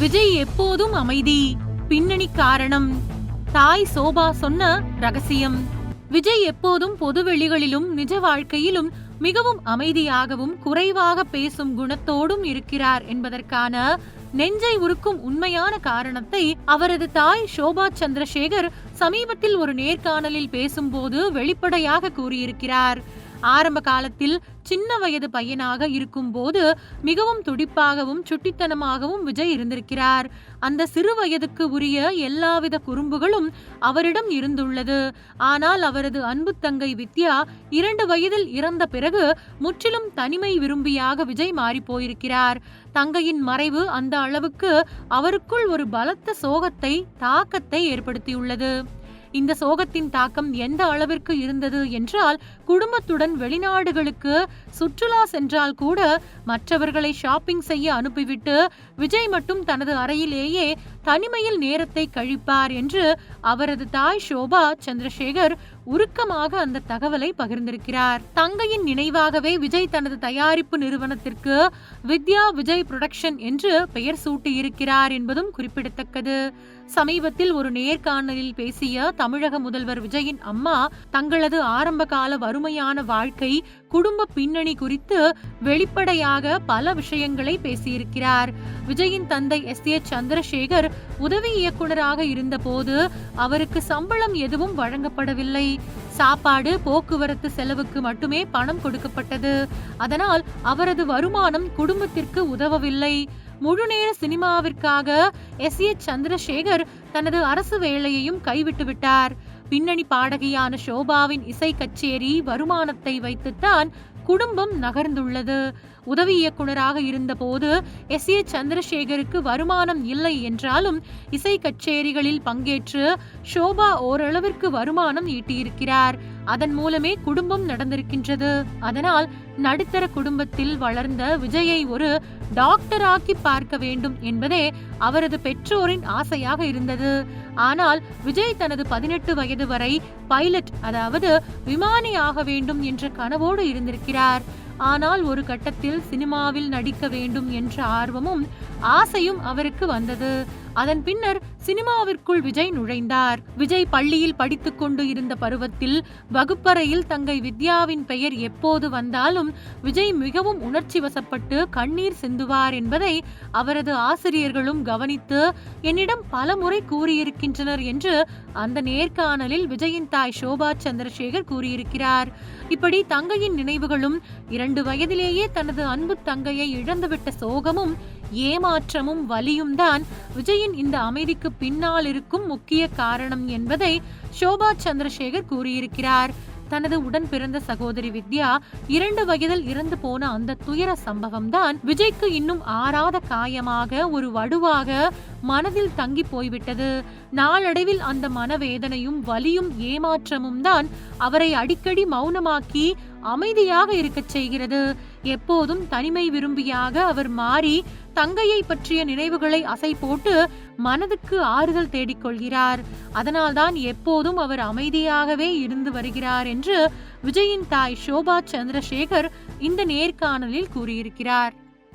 விஜய் எப்போதும் அமைதி. பின்னணி காரணம். தாய் சோபா சொன்ன ரகசியம். விஜய் எப்போதும் பொதுவெளிகளிலும் நிஜ வாழ்க்கையிலும் மிகவும் அமைதியாகவும் குறைவாக பேசும் குணத்தோடும் இருக்கிறார் என்பதற்கான நெஞ்சை உருக்கும் உண்மையான காரணத்தை அவரது தாய் ஷோபா சந்திரசேகர் சமீபத்தில் ஒரு நேர்காணலில் பேசும்போது வெளிப்படையாக கூறியிருக்கிறார். ஆரம்ப காலத்தில் சின்ன வயது பையனாக இருக்கும் போது மிகவும் துடிப்பாகவும் சுட்டித்தனமாகவும் விஜய் இருந்திருக்கிறார். அந்த சிறு வயதுக்கு உரிய எல்லாவித குறும்புகளும் அவரிடம் இருந்துள்ளது. ஆனால் அவரது அன்பு தங்கை வித்யா 2 வயதில் இறந்த பிறகு முற்றிலும் தனிமை விரும்பியாக விஜய் மாறி போயிருக்கிறார். தங்கையின் மறைவு அந்த அளவுக்கு அவருக்குள் ஒரு பலத்த சோகத்தை தாக்கத்தை ஏற்படுத்தியுள்ளது. இந்த சோகத்தின் தாக்கம் எந்த அளவிற்கு இருந்தது என்றால், குடும்பத்துடன் வெளிநாடுகளுக்கு சுற்றுலா சென்றால் கூட மற்றவர்களை ஷாப்பிங் செய்ய அனுப்பிவிட்டு விஜய் மட்டும் தனது அறையிலேயே தனிமையில் நேரத்தை கழிப்பார் என்று அவரது தாய் ஷோபா சந்திரசேகர் உருக்கமாக அந்த தகவலை பகிர்ந்திருக்கிறார். தங்கையின் நினைவாகவே விஜய் தனது தயாரிப்பு நிறுவனத்திற்கு வித்யா விஜய் புரொடக்ஷன் என்று பெயர் சூட்டியிருக்கிறார் என்பதும் குறிப்பிடத்தக்கது. சமீபத்தில் ஒரு நேர்காணலில் பேசிய தமிழக முதல்வர் விஜயின் அம்மா தங்களது ஆரம்ப கால வறுமையான வாழ்க்கை, குடும்ப பின்னணி குறித்து வெளிப்படையாக பல விஷயங்களை பேசியிருக்கிறார். விஜயின் தந்தை S.A. சந்திரசேகர் உதவி இயக்குநராக இருந்த போது அவருக்கு சம்பளம் எதுவும் வழங்கப்படவில்லை. சாப்பாடு, போக்குவரத்து செலவுக்கு மட்டுமே பணம் கொடுக்கப்பட்டது. அதனால் அவரது வருமானம் குடும்பத்திற்கு உதவவில்லை. முழுநேர சினிமாவிற்காக S.A. சந்திரசேகர் தனது அரசு வேலையையும் கைவிட்டு விட்டார். பின்னணி பாடகியான ஷோபாவின் இசை கச்சேரி வருமானத்தை வைத்துத்தான் குடும்பம் நகர்ந்துள்ளது. உதவி இயக்குநராக இருந்த போது S.A. சந்திரசேகருக்கு வருமானம் இல்லை என்றாலும் இசை கச்சேரிகளில் பங்கேற்று ஷோபா ஓரளவிற்கு வருமானம் ஈட்டியிருக்கிறார். அதன் மூலமே குடும்பம் நடந்திருக்கின்றது. அதனால் நடுத்தர குடும்பத்தில் வளர்ந்த விஜயை ஒரு டாக்டராக்கி பார்க்க வேண்டும் என்பதே அவரது பெற்றோரின் ஆசையாக இருந்தது. ஆனால் விஜய் தனது 18 வயது வரை பைலட், அதாவது விமானி ஆக வேண்டும் என்ற கனவோடு இருந்திருக்கிறார். ஆனால் ஒரு கட்டத்தில் சினிமாவில் நடிக்க வேண்டும் என்ற ஆர்வமும் ஆசையும் அவருக்கு வந்தது. அதன் பின்னர் சினிமாவிற்குள் விஜய் நுழைந்தார். விஜய் பள்ளியில் படித்துக் கொண்டு இருந்த பருவத்தில் வகுப்பறையில் தங்கை வித்யாவின் பெயர் எப்போது வந்தாலும் விஜய் மிகவும் உணர்ச்சி வசப்பட்டு கண்ணீர் சிந்துவார் என்பதை அவரது ஆசிரியர்களும் கவனித்து என்னிடம் பல முறை கூறியிருக்கின்றனர் என்று அந்த நேர்காணலில் விஜயின் தாய் ஷோபா சந்திரசேகர் கூறியிருக்கிறார். இப்படி தங்கையின் நினைவுகளும் 2 வயதிலேயே தனது அன்பு தங்கையை இழந்துவிட்ட சோகமும் ஏமாற்றமும் வலியும் தான் விஜயின் இந்த அமைதிக்கு பின்னால் இருக்கும் முக்கிய காரணம் என்பதை ஷோபா சந்திரசேகர் கூறியிருக்கிறார். தனது உடன் பிறந்த சகோதரி வித்யா 2 வயதில் இறந்து போன அந்த துயர சம்பவம் தான் விஜய்க்கு இன்னும் ஆறாத காயமாக, ஒரு வடுவாக மனதில் தங்கி போய்விட்டது. நாளடைவில் அந்த மனவேதனையும் வலியும் ஏமாற்றமும் தான் அவரை அடிக்கடி மௌனமாக்கி அமைதியாக இருக்கச் செய்கிறது. எப்போதும் தனிமை விரும்பியாக அவர் மாறி தங்கையை பற்றிய நினைவுகளை அசை போட்டு மனதுக்கு ஆறுதல் தேடிக்கொள்கிறார். அதனால்தான் எப்போதும் அவர் அமைதியாகவே இருந்து வருகிறார் என்று விஜயின் தாய் ஷோபா சந்திரசேகர் இந்த நேர்காணலில் கூறியிருக்கிறார்.